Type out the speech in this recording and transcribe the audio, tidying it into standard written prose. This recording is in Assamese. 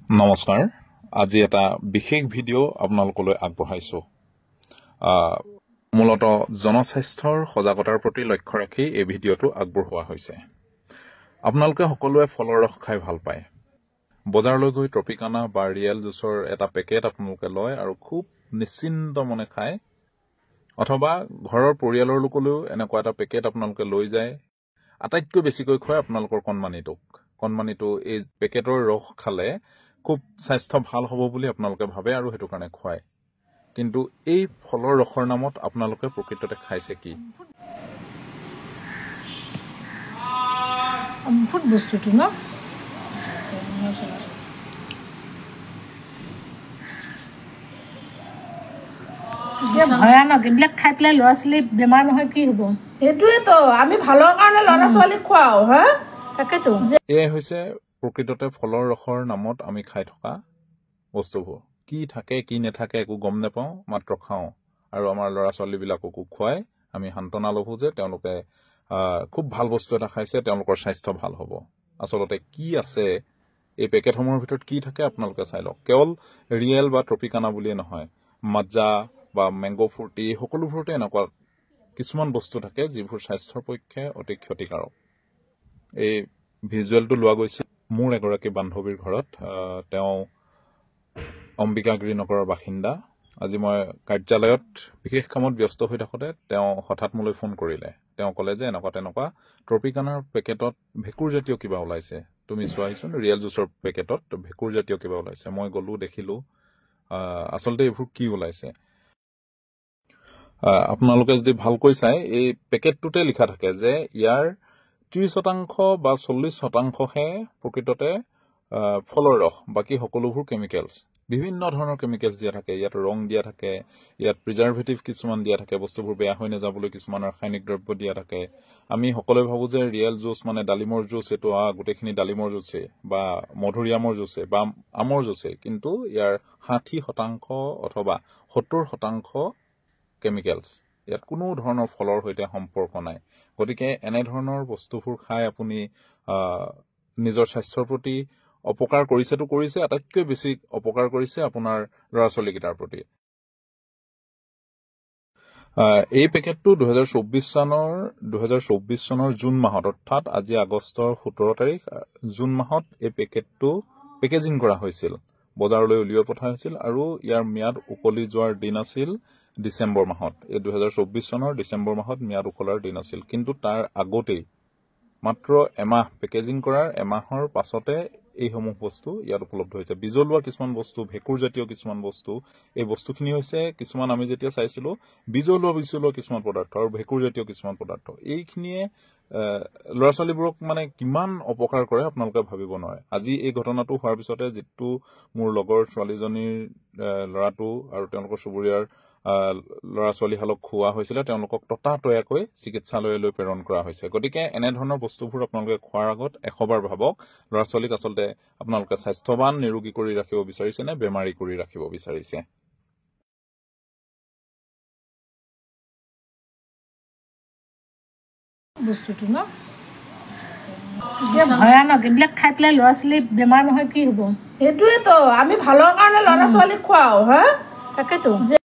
নমস্কাৰ আজি এটা বিশেষ ভিডিঅ' আপোনালোকলৈ আগবঢ়াইছো মূলত জনস্বাস্থ্যৰ সজাগতাৰ প্ৰতি লক্ষ্য ৰাখি এই ভিডিঅ'টো আগবঢ়োৱা হৈছে আপোনালোকে সকলোৱে ফলৰ ৰস খাই ভাল পায় বজাৰলৈ গৈ ট্ৰপিকানা বা ৰিয়েল জুচৰ এটা পেকেট আপোনালোকে লয় আৰু খুব নিশ্চিন্ত মনে খায় অথবা ঘৰৰ পৰিয়ালৰ লোকলৈও এনেকুৱা এটা পেকেট আপোনালোকে লৈ যায় আটাইতকৈ বেছিকৈ খুৱায় আপোনালোকৰ কণমানিটো এই পেকেটৰ ৰস খালে খুব স্বাস্থ্য ভাল হ'ব বুলি আপোনালোকে ভাবে আৰু হেতু কাৰণে খুৱায় কিন্তু এই ফলৰ ৰসৰ নামত আপোনালোকে প্ৰকৃততে খাইছে কি ফুড বস্তুটো ন ভয়ানক এইবিলাক খাই পেলাই ল'ৰা ছোৱালী বেমাৰ নহয় কি হ'ব সেইটোৱেতো আমি ভালৰ কাৰণে ল'ৰা ছোৱালীক খুৱাও হা তাকেতো এয়াই হৈছে প্ৰকৃততে ফলৰ ৰসৰ নামত আমি খাই থকা বস্তুবোৰ কি থাকে কি নাথাকে একো গম নাপাওঁ মাত্ৰ খাওঁ আৰু আমাৰ ল'ৰা ছোৱালীবিলাককো খুৱাই আমি সান্তনা লওঁ যে তেওঁলোকে খুব ভাল বস্তু এটা খাইছে তেওঁলোকৰ স্বাস্থ্য ভাল হ'ব আচলতে কি আছে এই পেকেটসমূহৰ ভিতৰত কি থাকে আপোনালোকে চাই লওক কেৱল ৰিয়েল বা ট্ৰপিকানা বুলিয়ে নহয় মাজা বা মেংগো ফ্ৰুটি সকলোবোৰতে এনেকুৱা কিছুমান বস্তু থাকে যিবোৰ স্বাস্থ্যৰ পক্ষে অতি ক্ষতিকাৰক এই ভিজুৱেলটো লোৱা গৈছে মোৰ এগৰাকী বান্ধৱীৰ ঘৰত তেওঁ অম্বিকা গৃহনগৰৰ বাসিন্দা আজি মই কাৰ্যালয়ত বিশেষ কামত ব্যস্ত হৈ থাকোঁতে তেওঁ হঠাৎ মোলৈ ফোন কৰিলে তেওঁ ক'লে যে এনেকুৱা ট্ৰপিকানাৰ পেকেটত ভেঁকুৰ জাতীয় কিবা ওলাইছে তুমি চোৱাইছোন ৰিয়েল জুচৰ পেকেটত ভেঁকুৰ জাতীয় কিবা ওলাইছে মই গ'লো দেখিলো আচলতে এইবোৰ কি ওলাইছে আপোনালোকে যদি ভালকৈ চাই এই পেকেটটোতে লিখা থাকে যে ইয়াৰ 30% বা 40%হে প্ৰকৃততে ফলৰ ৰস বাকি সকলোবোৰ কেমিকেলছ বিভিন্ন ধৰণৰ কেমিকেলছ দিয়া থাকে ইয়াত ৰং দিয়া থাকে ইয়াত প্ৰিজাৰ্ভেটিভ কিছুমান দিয়া থাকে বস্তুবোৰ বেয়া হৈ নাযাবলৈ কিছুমান ৰাসায়নিক দ্ৰব্য দিয়া থাকে আমি সকলোৱে ভাবো যে ৰিয়েল জুচ মানে ডালিমৰ জুচ এটো গোটেইখিনি ডালিমৰ জুচে বা মধুৰিআমৰ জুচে বা আমৰ জুচে কিন্তু ইয়াৰ 60% অথবা 70% কেমিকেলছ ইয়াত কোনো ধৰণৰ ফলৰ সৈতে সম্পৰ্ক নাই গতিকে এনে ধৰণৰ বস্তুবোৰ খাই আপুনি নিজৰ স্বাস্থ্যৰ প্ৰতি অপকাৰ কৰিছে আটাইতকৈ বেছি অপকাৰ কৰিছে আপোনাৰ ল'ৰা ছোৱালীকেইটাৰ প্ৰতি এই পেকেটটো 2024 চনৰ জুন মাহত অৰ্থাৎ আজি আগষ্টৰ 17 তাৰিখ জুন মাহত এই পেকেটটো পেকেজিং কৰা হৈছিল বজাৰলৈ উলিওৱা পঠা হৈছিল আৰু ইয়াৰ ম্যাদ উকলি যোৱাৰ দিন আছিল ডিসেম্বৰ মাহত এই 2024 চনৰ ডিসেম্বৰ মাহত ম্যাদ উকলাৰ দিন আছিল কিন্তু তাৰ আগতেই মাত্ৰ এমাহ পেকেজিং কৰাৰ এমাহৰ পাছতে এই সমূহ বস্তু ইয়াত উপলব্ধ হৈছে বিজলুৱা কিছুমান বস্তু ভেঁকুৰ জাতীয় কিছুমান বস্তু এই বস্তুখিনি হৈছে কিছুমান আমি যেতিয়া চাইছিলো বিজলুৱা কিছুমান পদাৰ্থ আৰু ভেঁকুৰ জাতীয় কিছুমান পদাৰ্থ এইখিনিয়ে ল'ৰা ছোৱালীবোৰক মানে কিমান অপকাৰ কৰে আপোনালোকে ভাবিব নোৱাৰে আজি এই ঘটনাটো হোৱাৰ পিছতে যেটো মোৰ লগৰ ছোৱালীজনীৰ ল'ৰাটো আৰু তেওঁলোকৰ চুবুৰীয়াৰ ল'ৰা ছোৱালীহালক খোৱা হৈছিল তেওঁলোকক ততাতৈয়াকৈ চিকিৎসালয়লৈ প্ৰেৰণ কৰা হৈছে গতিকে এনে ধৰণৰ বস্তুবোৰ আপোনালোকে খোৱাৰ আগত 100 বাৰ ভাবক ল'ৰা ছোৱালীক আচলতে আপোনালোকে স্বাস্থ্যৱান নিৰোগী কৰি ৰাখিব বিচাৰিছে নে বেমাৰী কৰি ৰাখিব বিচাৰিছে বস্তুটো ন ভয়ানক এইবিলাক খাই পেলাই ল'ৰা ছোৱালী বেমাৰ নহয় কি হ'ব সেইটোৱেতো আমি ভালৰ কাৰণে ল'ৰা ছোৱালীক খুৱাও হা তাকেতো